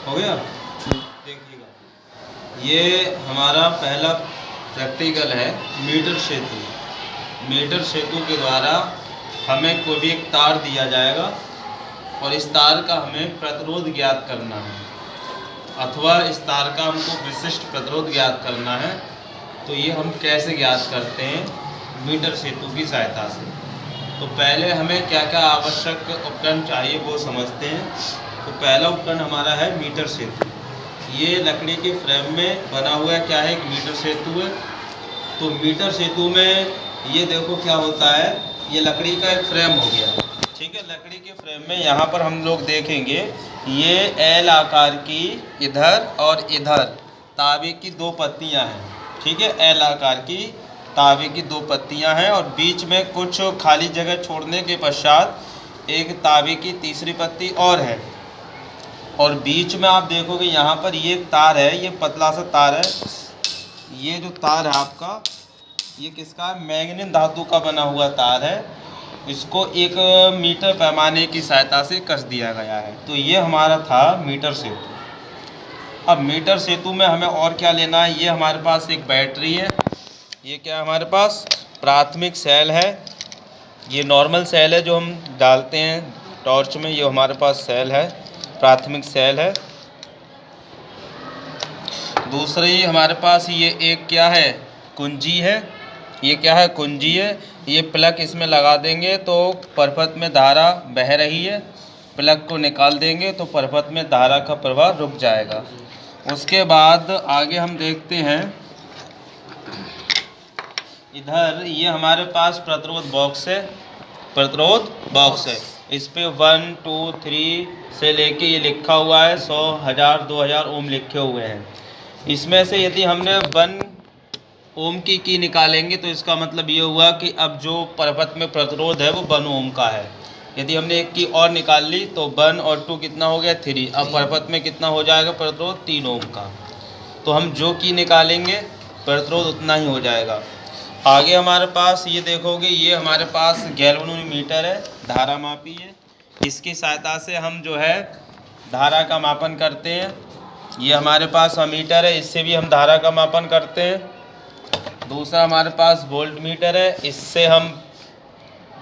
हो गया। देखिएगा, ये हमारा पहला प्रैक्टिकल है मीटर सेतु। मीटर सेतु के द्वारा हमें कोई भी एक तार दिया जाएगा और इस तार का हमें प्रतिरोध ज्ञात करना है, अथवा इस तार का हमको विशिष्ट प्रतिरोध ज्ञात करना है। तो ये हम कैसे ज्ञात करते हैं? मीटर सेतु की सहायता से। तो पहले हमें क्या क्या आवश्यक उपकरण चाहिए वो समझते हैं। तो पहला उपकरण हमारा है मीटर सेतु। ये लकड़ी के फ्रेम में बना हुआ क्या है? एक मीटर सेतु है। तो मीटर सेतु में ये देखो क्या होता है, ये लकड़ी का एक फ्रेम हो गया, ठीक है। लकड़ी के फ्रेम में यहाँ पर हम लोग देखेंगे ये एल आकार की इधर और इधर तावे की दो पत्तियाँ हैं, ठीक है। एल आकार की तावे की दो पत्तियाँ हैं और बीच में कुछ खाली जगह छोड़ने के पश्चात एक तावे की तीसरी पत्ती और है। और बीच में आप देखोगे यहाँ पर ये तार है, ये पतला सा तार है। ये जो तार है आपका, ये किसका है? मैग्नीज धातु का बना हुआ तार है। इसको एक मीटर पैमाने की सहायता से कस दिया गया है। तो ये हमारा था मीटर सेतु। अब मीटर सेतु में हमें और क्या लेना है? ये हमारे पास एक बैटरी है। ये क्या है हमारे पास? प्राथमिक सेल है। ये नॉर्मल सेल है जो हम डालते हैं टॉर्च में, ये हमारे पास सेल है, प्राथमिक सेल है। दूसरी हमारे पास ये एक क्या है? कुंजी है। ये क्या है? कुंजी है। ये प्लग इसमें लगा देंगे तो परपथ में धारा बह रही है, प्लग को निकाल देंगे तो परपथ में धारा का प्रवाह रुक जाएगा। उसके बाद आगे हम देखते हैं, इधर ये हमारे पास प्रतिरोध बॉक्स है। प्रतिरोध बॉक्स है, इस पे 1 2 3 से लेके ये लिखा हुआ है 100 1000 2000 ओम लिखे हुए हैं। इसमें से यदि हमने 1 ओम की निकालेंगे तो इसका मतलब ये हुआ कि अब जो परपथ में प्रतिरोध है वो 1 ओम का है। यदि हमने एक की और निकाल ली तो 1 और 2 कितना हो गया? 3। अब परपथ में कितना हो जाएगा प्रतिरोध? 3 ओम का। तो हम जो की निकालेंगे प्रतिरोध उतना ही हो जाएगा। आगे हमारे पास ये देखोगे, ये हमारे पास गैल्वेनोमीटर है, धारा मापी है। इसकी सहायता से हम जो है धारा का मापन करते हैं। ये हमारे पास अमीटर है, इससे भी हम धारा का मापन करते हैं। दूसरा हमारे पास वोल्ट मीटर है, इससे हम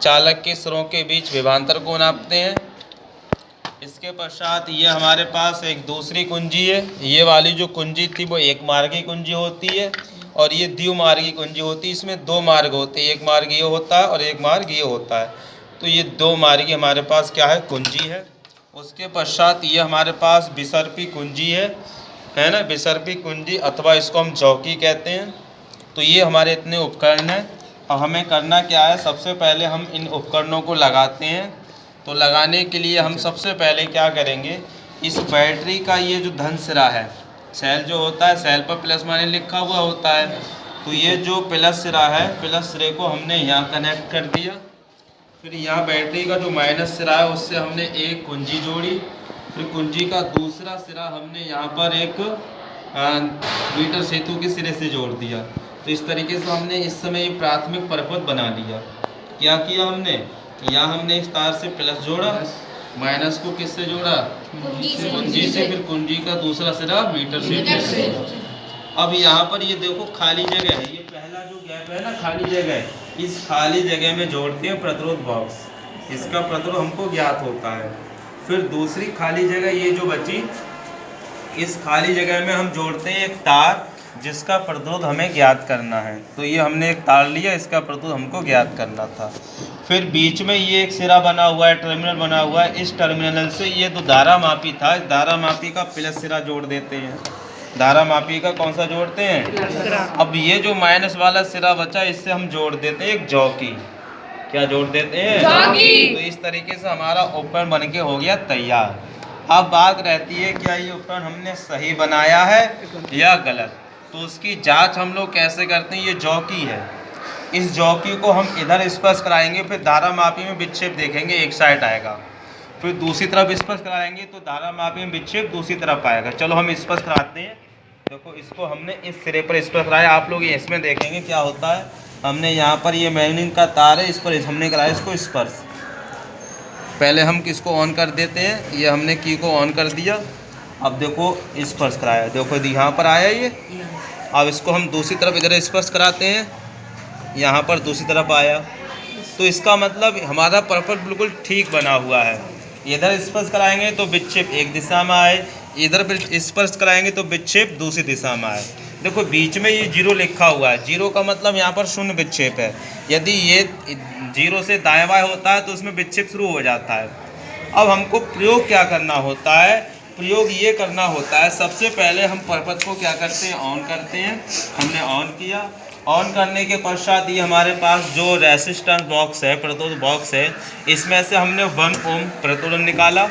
चालक के सिरों के बीच विभवांतर को नापते हैं। इसके पश्चात ये हमारे पास एक दूसरी कुंजी है। ये वाली जो कुंजी थी वो एक मार्गी कुंजी होती है और ये द्विमार्गी कुंजी होती है। इसमें 2 मार्ग होते हैं, एक मार्ग ये होता है और एक मार्ग ये होता है। तो ये 2 मार्गी हमारे पास क्या है? कुंजी है। उसके पश्चात ये हमारे पास विसर्पी कुंजी है ना, विसर्पी कुंजी, अथवा इसको हम चौकी कहते हैं। तो ये हमारे इतने उपकरण हैं और हमें करना क्या है? सबसे पहले हम इन उपकरणों को लगाते हैं। तो लगाने के लिए हम सबसे पहले क्या करेंगे? इस बैटरी का ये जो धन सिरा है, सेल जो होता है, सेल पर प्लस माइनस लिखा हुआ होता है। तो ये जो प्लस सिरा है, प्लस सिरे को हमने यहाँ कनेक्ट कर दिया। फिर यहाँ बैटरी का जो माइनस सिरा है उससे हमने एक कुंजी जोड़ी। फिर कुंजी का दूसरा सिरा हमने यहाँ पर एक मीटर सेतु के सिरे से जोड़ दिया। तो इस तरीके से हमने इस समय ये प्राथमिक परपथ बना लिया। क्या किया हमने? यहाँ हमने इस तार से प्लस जोड़ा, माइनस को किससे जोड़ा? कुंजी से। फिर कुंजी का दूसरा सिरा मीटर से। अब यहाँ पर ये देखो खाली जगह है, ये पहला जो गैप है ना, खाली जगह, इस खाली जगह में जोड़ते हैं प्रतिरोध बॉक्स। इसका प्रतिरोध हमको ज्ञात होता है। फिर दूसरी खाली जगह ये जो बची, इस खाली जगह में हम जोड़ते हैं एक तार जिसका प्रतिरोध हमें ज्ञात करना है। तो ये हमने एक तार लिया, इसका प्रतिरोध हमको ज्ञात करना था। फिर बीच में ये एक सिरा बना हुआ है, टर्मिनल बना हुआ है। इस टर्मिनल से ये जो धारा मापी था, इस धारा मापी का प्लस सिरा जोड़ देते हैं। धारा मापी का कौन सा जोड़ते हैं? अब ये जो माइनस वाला सिरा बचा, इससे हम जोड़ देते हैं एक जॉकी। क्या जोड़ देते हैं? जॉकी। तो इस तरीके से हमारा उपकरण बनके हो गया तैयार। अब बात रहती है क्या ये उपकरण हमने सही बनाया है या गलत। तो उसकी जांच हम लोग कैसे करते हैं? ये जॉकी है, इस जॉकी को हम इधर स्पर्श कराएंगे, फिर धारा मापी में विक्षेप देखेंगे, एक साइड आएगा। फिर दूसरी तरफ स्पर्श कराएंगे तो धारा मापी में विक्षेप दूसरी तरफ आएगा। चलो हम स्पर्श कराते हैं। देखो इसको हमने इस सिरे पर स्पर्श कराया, आप लोग ये इसमें देखेंगे क्या होता है। हमने यहाँ पर ये मैग्नीज का तार है, इस पर हमने कराया इसको स्पर्श। पहले हम किसको ऑन कर देते हैं, ये हमने की को ऑन कर दिया। अब देखो स्पर्श कराया, देखो यहाँ पर आया ये। अब इसको हम दूसरी तरफ इधर स्पर्श कराते हैं, यहाँ पर दूसरी तरफ आया, तो इसका मतलब हमारा पर्पल बिल्कुल ठीक बना हुआ है। इधर स्पर्श कराएंगे तो विक्षेप एक दिशा में आए, इधर स्पर्श कराएंगे तो विक्षेप दूसरी दिशा में आए। देखो बीच में ये 0 लिखा हुआ है, 0 का मतलब यहाँ पर शून्य विक्षेप है। यदि ये 0 से दाएं बाएं होता है तो उसमें विक्षेप शुरू हो जाता है। अब हमको प्रयोग क्या करना होता है, प्रयोग ये करना होता है, सबसे पहले हम पर्पल को क्या करते हैं, ऑन करते हैं। हमने ऑन किया, ऑन करने के पश्चात ये हमारे पास जो रेसिस्टेंस बॉक्स है, प्रतिरोध बॉक्स है, इसमें से हमने 1 ओम प्रतिरोध निकाला,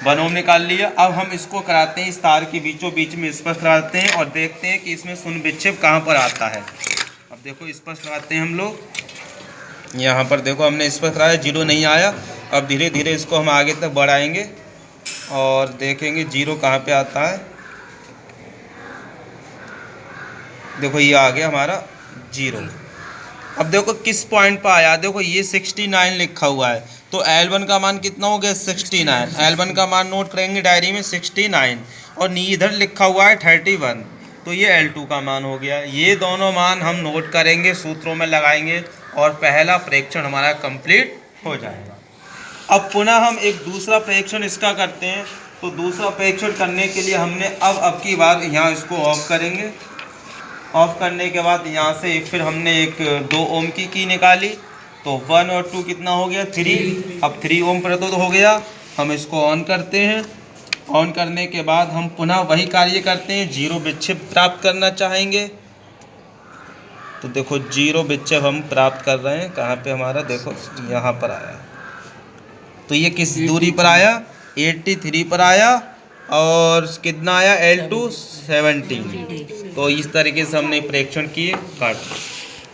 1 ओम निकाल लिया। अब हम इसको कराते हैं, इस तार के बीचों बीच में स्पर्श कराते हैं और देखते हैं कि इसमें शून्य विक्षेप कहाँ पर आता है। अब देखो स्पर्श कराते हैं हम लोग, यहाँ पर देखो हमने स्पर्श कराया, 0 नहीं आया। अब धीरे धीरे इसको हम आगे तक बढ़ाएंगे और देखेंगे 0 कहाँ पे आता है। देखो ये आ गया हमारा 0। अब देखो किस पॉइंट पर आया, देखो ये 69 लिखा हुआ है, तो L1 का मान कितना हो गया, 69। L1 का मान नोट करेंगे डायरी में 69, और इधर लिखा हुआ है 31, तो ये L2 का मान हो गया। ये दोनों मान हम नोट करेंगे, सूत्रों में लगाएंगे और पहला परीक्षण हमारा कंप्लीट हो जाएगा। अब पुनः हम एक दूसरा परीक्षण इसका करते हैं, तो दूसरा परीक्षण करने के लिए हमने अब की बार यहाँ इसको ऑफ करेंगे। ऑफ करने के बाद यहाँ से फिर हमने एक 2 ओम की निकाली, तो 1 और 2 कितना हो गया, 3। अब 3 ओम प्रतिरोध हो गया। हम इसको ऑन करते हैं, ऑन करने के बाद हम पुनः वही कार्य करते हैं, 0 विक्षेप प्राप्त करना चाहेंगे। तो देखो 0 विक्षेप हम प्राप्त कर रहे हैं, कहाँ पे हमारा, देखो यहाँ पर आया। तो ये किस दूरी पर आया, 83 पर आया, और कितना आया, L2 70। तो इस तरीके से हमने परीक्षण किए, काट।